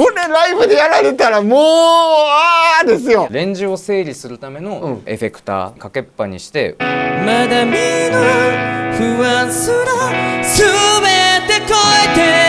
これライブでやられたらもうですよ。レンジを整理するためのエフェクターかけっぱにして、まだ見ぬ不安すら全て超えて。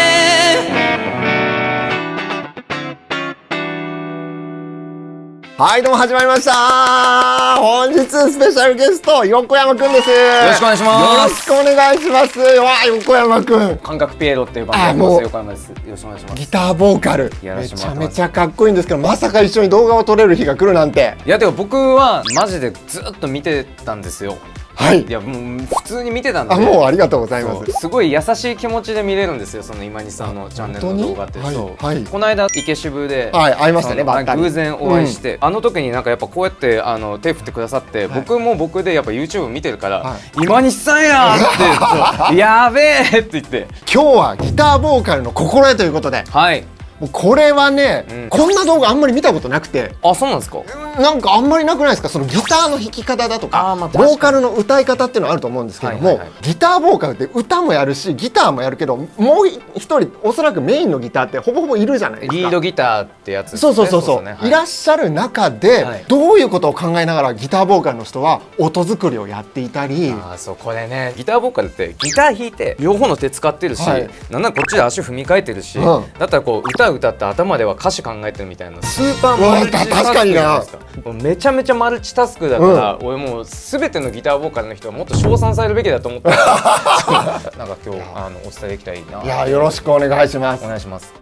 はいどうも始まりました。本日スペシャルゲスト横山くんです。よろしくお願いします。よろしくお願いします。わあ横山くん、感覚ピエロっていう番組です。横山です。よろしくお願いします。ギターボーカルめちゃめちゃかっこいいんですけど、まさか一緒に動画を撮れる日が来るなんて。いやでも僕はマジでずっと見てたんですよ。はい。いやもう普通に見てたんで。もうありがとうございます。すごい優しい気持ちで見れるんですよ。その今西さんのチャンネルの動画って。はい。この間池渋で会いましたね。偶然お会いして、あの時になんかやっぱこうやって手振ってくださって、僕も僕でやっぱ YouTube 見てるから今西さんやってやべえって言って。今日はギターボーカルの心得ということで。はい。もうこれはね、こんな動画あんまり見たことなくて。あ、そうなんですか。なんかあんまりなくないですか。そのギターの弾き方だとかボーカルの歌い方っていうのはあると思うんですけども、ギターボーカルって歌もやるしギターもやるけど、もう一人おそらくメインのギターってほぼほぼいるじゃないですか。リードギターってやつですね。そういらっしゃる中で、どういうことを考えながらギターボーカルの人は音作りをやっていたり。そうこれね、ギターボーカルってギター弾いて両方の手使ってるし、なんならこっちで足踏み替えてるし、だったらこう歌って頭では歌詞考えてるみたいなスーパーマルチタスクじゃないですか。めちゃめちゃマルチタスクだから、俺もう全てのギターボーカルの人はもっと称賛されるべきだと思ってなんか今日お伝えできたらいいな。いやよろしくお願いします。お願いします。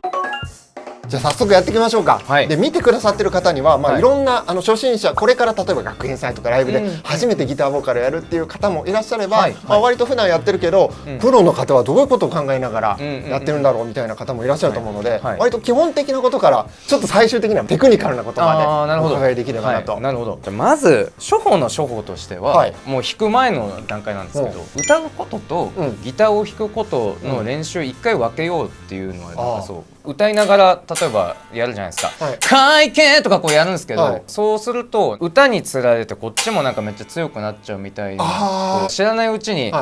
じゃあ早速やっていきましょうか。で見てくださってる方には、いろんな初心者、これから例えば学園祭とかライブで初めてギターボーカルやるっていう方もいらっしゃれば、割と普段やってるけど、プロの方はどういうことを考えながらやってるんだろうみたいな方もいらっしゃると思うので、割と基本的なことからちょっと最終的にはテクニカルなことまでお伺いできればなと。なるほど。じゃあまず処方の処方としては、もう弾く前の段階なんですけど、歌うこととギターを弾くことの練習一回分けようっていうのはなんかそう。歌いながら例えばやるじゃないですか「会見」とかこうやるんですけど、そうすると歌につられてこっちもなんかめっちゃ強くなっちゃうみたいな、知らないうちにっ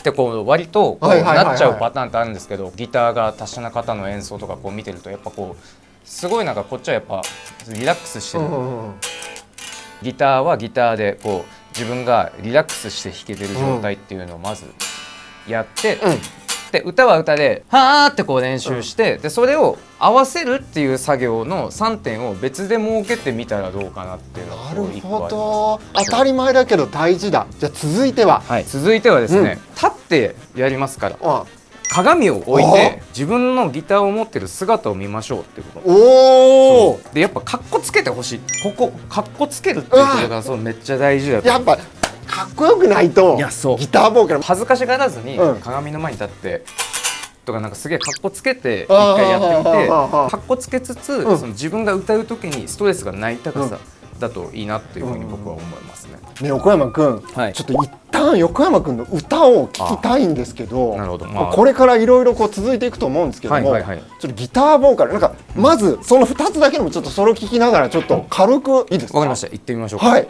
てこう割とこうなっちゃうパターンってあるんですけど、ギターが達者な方の演奏とかこう見てるとやっぱこうすごいなんかこっちはやっぱリラックスしてる。ギターはギターでこう自分がリラックスして弾けてる状態っていうのをまずやって。で歌は歌で「はー」ってこう練習して、でそれを合わせるっていう作業の3点を別で設けてみたらどうかなっていうのが1個あります。なるほど。当たり前だけど大事だ。じゃあ続いてはですね、立ってやりますから。鏡を置いて自分のギターを持ってる姿を見ましょうっていうこと。おお。でやっぱカッコつけてほしい。ここカッコつけるっていうことがそうめっちゃ大事だと。やっぱかっこよくないとギターボーカル恥ずかしがらずに鏡の前に立ってとかなんかすげえかっこつけて一回やってみて、かっこつけつつその自分が歌う時にストレスがない高さだといいなっていうふうに僕は思いますね。ね、横山くん、ちょっと一旦横山くんの歌を聞きたいんですけど、これからいろいろ続いていくと思うんですけども、ちょっとギターボーカルなんかまずその2つだけでもちょっとそれを聞きながらちょっと軽くいいですか。わかりました。行ってみましょうか。はい。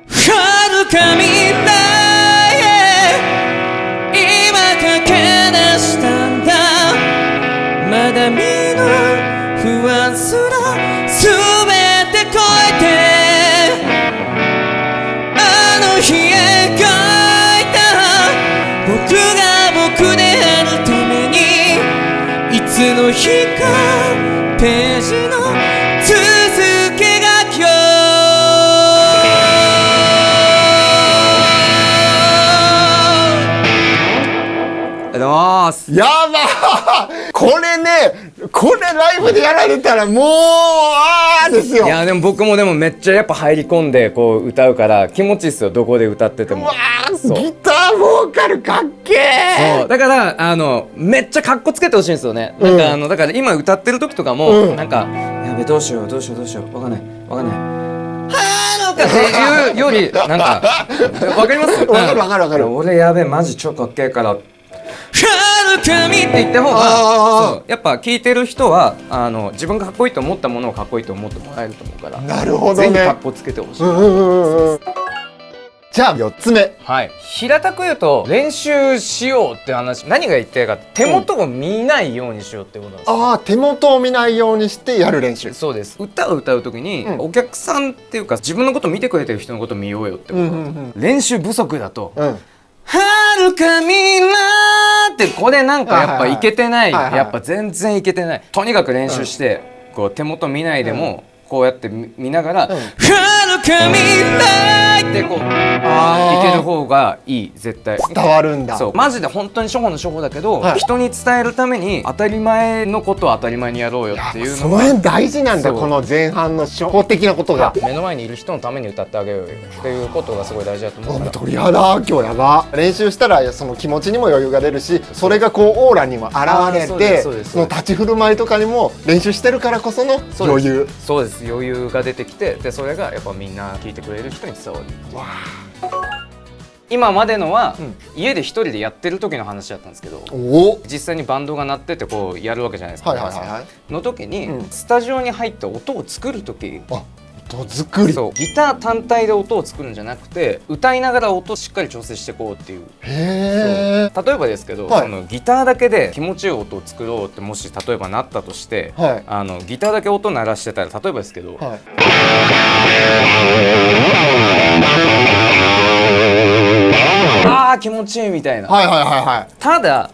遥か未来へ今駆け出したんだ、まだ見ぬ不安すら全て超えて、あの日描いた僕が僕であるために、いつの日かページの続けが今日やばーこれね、これライブでやられたらもうですよ。いやでも僕もめっちゃやっぱ入り込んでこう歌うから気持ちいいっすよ、どこで歌ってても。ギターボーカルかっけー。そうだからめっちゃカッコつけてほしいんですよね。なんかだから今歌ってる時とかもなんかやべどうしようわかんないっていうよりなんかわかります？わかる。俺やべマジ超かっけえから神って言った方がやっぱ聴いてる人は自分がかっこいいと思ったものをかっこいいと思ってもらえると思うから。なるほどね。ぜひかっこつけてほしい。じゃあ4つ目。はい、平たく言うと練習しようって話、何が言ってるかって手元を見ないようにしようってことなんですよ。ああ、手元を見ないようにしてやる練習。そうです。歌を歌う時に、お客さんっていうか自分のこと見てくれてる人のこと見ようよってこと、練習不足だと、遥か未来ってこれなんかやっぱいけてない、やっぱ全然いけてない。とにかく練習して、こう手元見ないでも、こうやって見ながら「遥か未来」ってこういける方がいい。絶対伝わるんだ。そう、マジで本当に初歩の初歩だけど、人に伝えるために当たり前のことを当たり前にやろうよっていうのが、その辺大事なんだ。この前半の初歩的なことが目の前にいる人のために歌ってあげようよっていうことがすごい大事だと思うから。鳥肌、今日やば。練習したらその気持ちにも余裕が出るし、それがこうオーラにも現れて、その立ち振る舞いとかにも練習してるからこその余裕。そうです。余裕が出てきて、でそれがやっぱみんな聞いてくれる人に伝わる。今までのは、家で一人でやってる時の話だったんですけど、実際にバンドが鳴っててこうやるわけじゃないですか。の時に、スタジオに入って音を作る時、音作り、そう、ギター単体で音を作るんじゃなくて、歌いながら音をしっかり調整していこうっていう。例えばですけど、そのギターだけで気持ちいい音を作ろうってもし例えばなったとして、ギターだけ音鳴らしてたら、例えばですけど、あー気持ちいいみたいな。ただ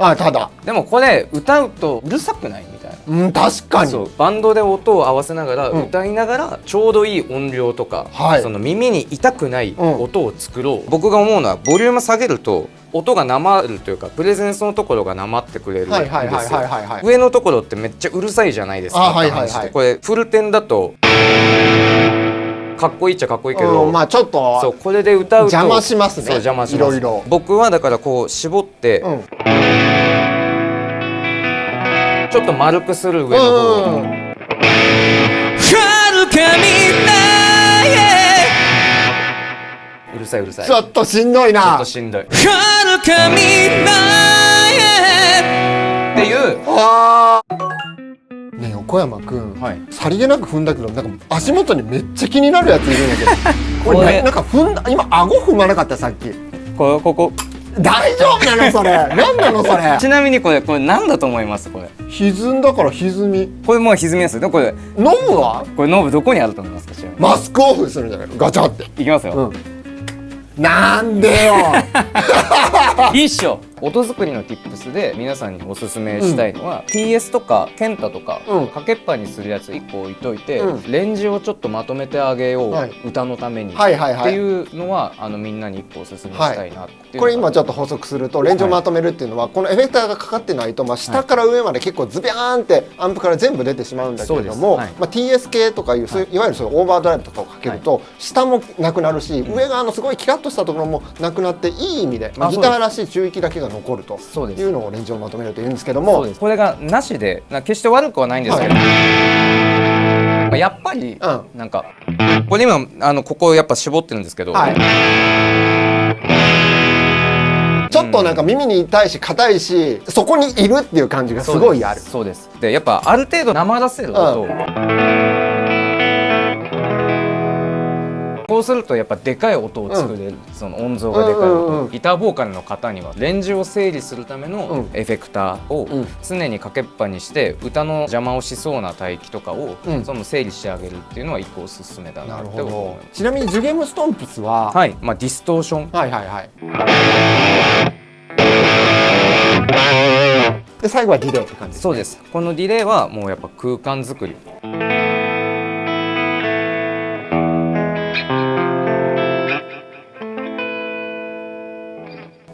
でもこれ歌うとうるさくないみたいな。確かに。そう、バンドで音を合わせながら、歌いながらちょうどいい音量とか、その耳に痛くない音を作ろう。僕が思うのはボリューム下げると音がなまるというか、プレゼンスのところがなまってくれるんですよ。上のところってめっちゃうるさいじゃないですか。これフルテンだとかっこいいっちゃかっこいいけど、まあちょっとそう、これで歌うと邪魔しますね。そう、邪魔します。いろいろ僕はだからこう絞って、ちょっと丸くする上の方を、遥か未来へ、うるさいうるさい。ちょっとしんどいな。ちょっとしんどい。遥か未来へっていう。ねえ、横山くん、さりげなく踏んだけど、なんか足元にめっちゃ気になるやついるんだけどこれなんか踏んだ、今顎踏まなかったさっき。ここ大丈夫なのそれ。何なのそれ。ちなみにこれ何だと思います？これ歪んだから歪み。これもう歪みですよ。でもこれノブは？これノブどこにあると思いますか？マスクオフするんじゃないの？ガチャって。いきますよ。なんでよいいっしょ。音作りの tips で皆さんにおすすめしたいのは、TS とかケンタとか、かけっぱにするやつ1個置いといて、レンジをちょっとまとめてあげよう、歌のためにっていうのはみんなに1個おすすめしたいなっていう。これ今ちょっと補足すると、レンジをまとめるっていうのは、このエフェクターがかかってないと、下から上まで結構ズビャーンってアンプから全部出てしまうんだけれども、TS 系とかいういわゆるそういうオーバードライブとかをかけると、下もなくなるし、上側のすごいキラッとしたところもなくなって、いい意味でギターらしい中域だけが残るというのをレンジをまとめるというんですけども、これがなしで決して悪くはないんですけど、やっぱりなんかこれ今ここやっぱ絞ってるんですけど、ちょっとなんか耳に痛いし硬いし、そこにいるっていう感じがすごいある。そうです。でやっぱある程度なまらせると、こうするとやっぱでかい音を作れる、その音像がでかい音。ギターボーカルの方にはレンジを整理するためのエフェクターを常にかけっぱにして、歌の邪魔をしそうな帯域とかをその整理してあげるっていうのは一個おすすめだなって思います。ちなみにジュゲムストンプスは、ディストーション、で最後はディレイって感じですね。そうです。このディレイはもうやっぱ空間作り。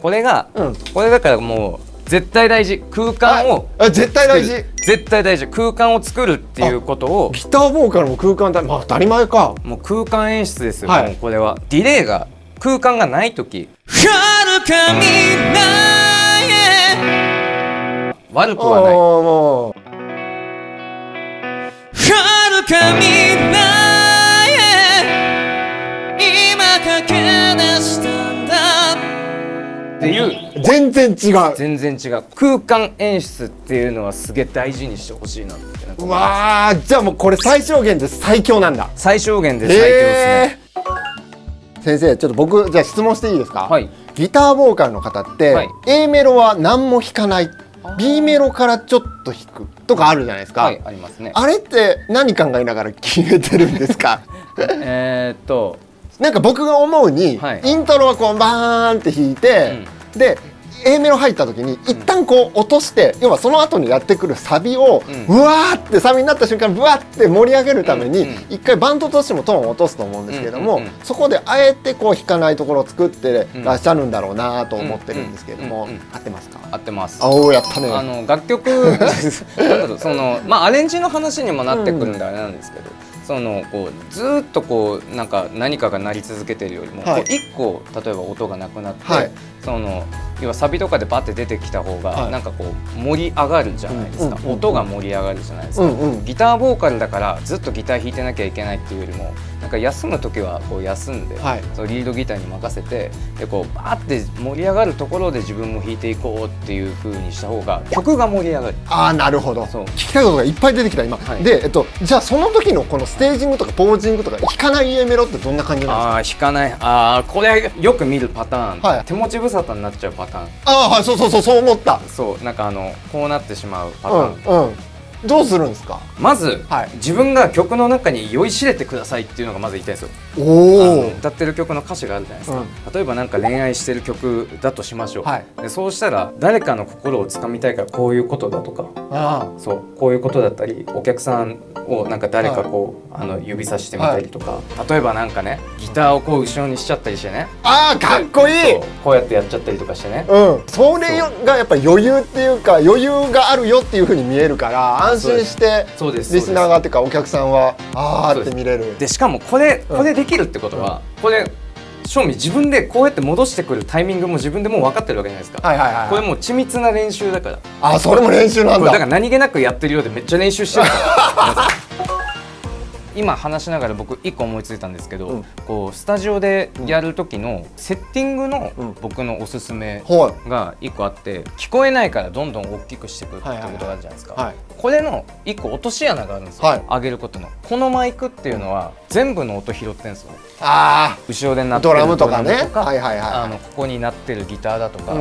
これが、これだからもう絶対大事。空間を絶対大事。絶対大事。空間を作るっていうことを。ギターボーカルも空間だ、当たり前か。もう空間演出ですよ。もうこれはディレイが空間がない時、遥か未来へ、悪くはない。遥か未来へ、今駆け出したんだっていう。全然違う。全然違う。空間演出っていうのはすげえ大事にしてほしいなって。うわー、じゃあもうこれ最小限で最強なんだ。最小限で最強ですね。先生ちょっと僕じゃあ質問していいですか？はい。ギターボーカルの方って、はい、A メロは何も弾かない、B メロからちょっと弾くとかあるじゃないですか。はい、ありますね。あれって何考えながら決めてるんですか？なんか僕が思うに、はい、イントロはこうバーンって弾いて、でA メロ入った時に一旦こう落として、要はその後にやってくるサビを、うわーってサビになった瞬間ブワーって盛り上げるために一回バンドとしてもトーンを落とすと思うんですけども、そこであえてこう弾かないところを作ってらっしゃるんだろうなと思ってるんですけれども、合ってますか？合ってます。おお、やったね。楽曲そのまあアレンジの話にもなってくるんであれなんですけど、そのこうずっとこうなんか何かが鳴り続けてるよりも、はい、1個例えば音がなくなって、はい、その要はサビとかでバッて出てきた方が、はい、なんかこう盛り上がるじゃないですか、音が盛り上がるじゃないですか、ギターボーカルだからずっとギター弾いてなきゃいけないっていうよりもなんか休む時はこう休んで、はい、そのリードギターに任せてでこうバーって盛り上がるところで自分も弾いていこうっていう風にした方が曲が盛り上がる。ああ、なるほど。そう、聞きたいことがいっぱい出てきた今、はい、で、じゃあその時のこのステージングとかポージングとか弾かない A メロってどんな感じなんですか？弾かない。これよく見るパターン、はい、手持ち無沙汰になっちゃうパターン。はい、そう思った。そうなんかこうなってしまうパターン、どうするんですか？まず、はい、自分が曲の中に酔いしれてくださいっていうのがまず言いたいんですよ。歌ってる曲の歌詞があるじゃないですか、例えばなんか恋愛してる曲だとしましょう、はい、でそうしたら誰かの心をつかみたいからこういうことだとか、そうこういうことだったりお客さんをなんか誰かこう、指さしてみたりとか、例えばなんかねギターをこう後ろにしちゃったりしてね、かっこいい。こうやってやっちゃったりとかしてね、それがやっぱり余裕っていうか余裕があるよっていう風に見えるから安心してリスナーがっていうかお客さんはって見れる。でしかもこれできるってことは、これ正味自分でこうやって戻してくるタイミングも自分でもう分かってるわけじゃないですか。これもう緻密な練習だから。それも練習なんだ。だから何気なくやってるようでめっちゃ練習してるから今話しながら僕1個思いついたんですけど、こうスタジオでやる時のセッティングの僕のおすすめが1個あって、聞こえないからどんどん大きくしていくっていうことがあるじゃないですか。これの1個落とし穴があるんですよ、上げることの。このマイクっていうのは全部の音拾ってんですよ。後ろで鳴ってるドラムとかね、ここに鳴ってるギターだとか、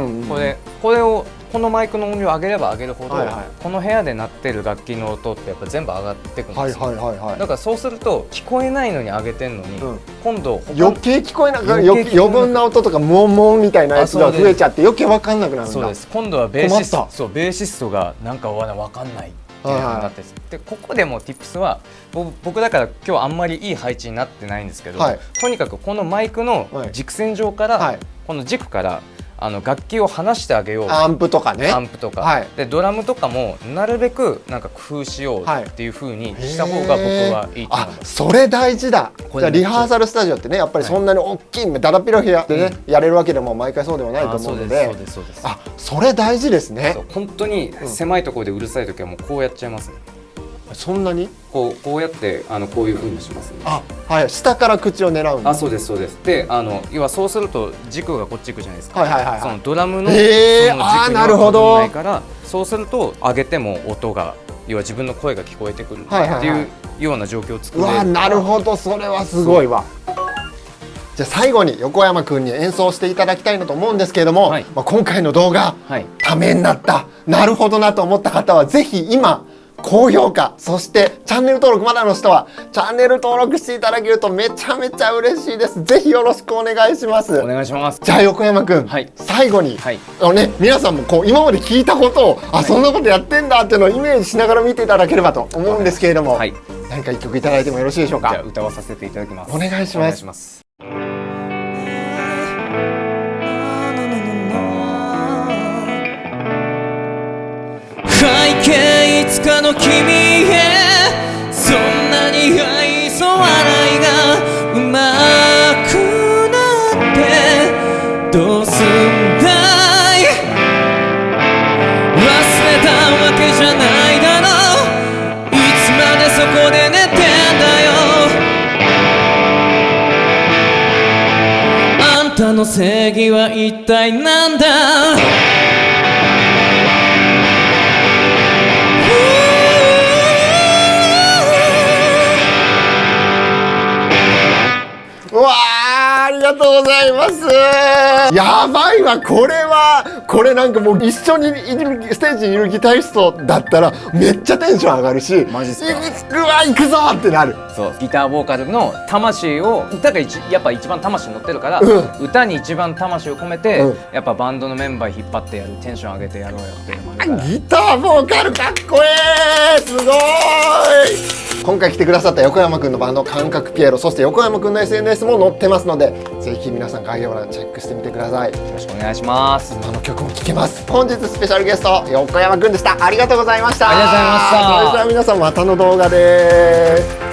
これをこのマイクの音量上げれば上げるほど、この部屋で鳴ってる楽器の音ってやっぱ全部上がってくるんですよ。だからそうすると聞こえないのに上げてんのに、今度余計聞こえなくなる。余分な音とかモンモンみたいなやつが増えちゃって余計分かんなくなるんだ。そうです。今度はベーシストがなんか分かんないっていう風になってで、ここでも Tips は僕だから今日あんまりいい配置になってないんですけど、とにかくこのマイクの軸線上から、この軸から楽器を離してあげよう。アンプとかね。でドラムとかもなるべくなんか工夫しようっていう風にした方が僕はいいと思います。それ大事だ。リハーサルスタジオってね、やっぱりそんなに大きいだだっ広い部屋でねやれるわけでも毎回そうではないと思うので、それ大事ですね。本当に狭いところでうるさい時はもうこうやっちゃいますね。そんなにこうやってこういう風にしますね。下から口を狙うんだ。そうですで要はそうすると軸がこっち行くじゃないですか。そのドラムのその軸にはかかないから、そうすると上げても音が要は自分の声が聞こえてくるっていうような状況を作れる。なるほど、それはすごいわ。じゃあ最後に横山くんに演奏していただきたいなと思うんですけれども、今回の動画、ためになった、なるほどなと思った方はぜひ今高評価、そしてチャンネル登録まだの人はチャンネル登録していただけるとめちゃめちゃ嬉しいです。ぜひよろしくお願いします。お願いします。じゃあ横山くん、最後に、皆さんも今まで聞いたことをそんなことやってんだっていうのをイメージしながら見ていただければと思うんですけれども、何か一曲いただいてもよろしいでしょうか。じゃあ歌わさせていただきます。お願いします。背景いつかの君へそんなに愛想笑いがうまくなってどうすんだい。忘れたわけじゃないだろう。いつまでそこで寝てんだよ。あんたの正義は一体なんだ。ありがとうございます。やばいわ、これなんかもう一緒にいるステージにいるギタリストだったらめっちゃテンション上がるし、マジっすか。うわ行くぞってなる。そうギターボーカルの魂を歌がやっぱ一番魂乗ってるから、歌に一番魂を込めて、やっぱバンドのメンバー引っ張ってやる、テンション上げてやろうよっていうのもあるから。ギターボーカルかっこいい、すごい。今回来てくださった横山くんのバンド感覚ピエロ、そして横山くんの SNS も載ってますので、ぜひ皆さん概要欄チェックしてみてください。よろしくお願いします。今の曲も聴けます。本日スペシャルゲスト横山くんでした。ありがとうございました。ありがとうございました。それでは皆さんまたの動画です。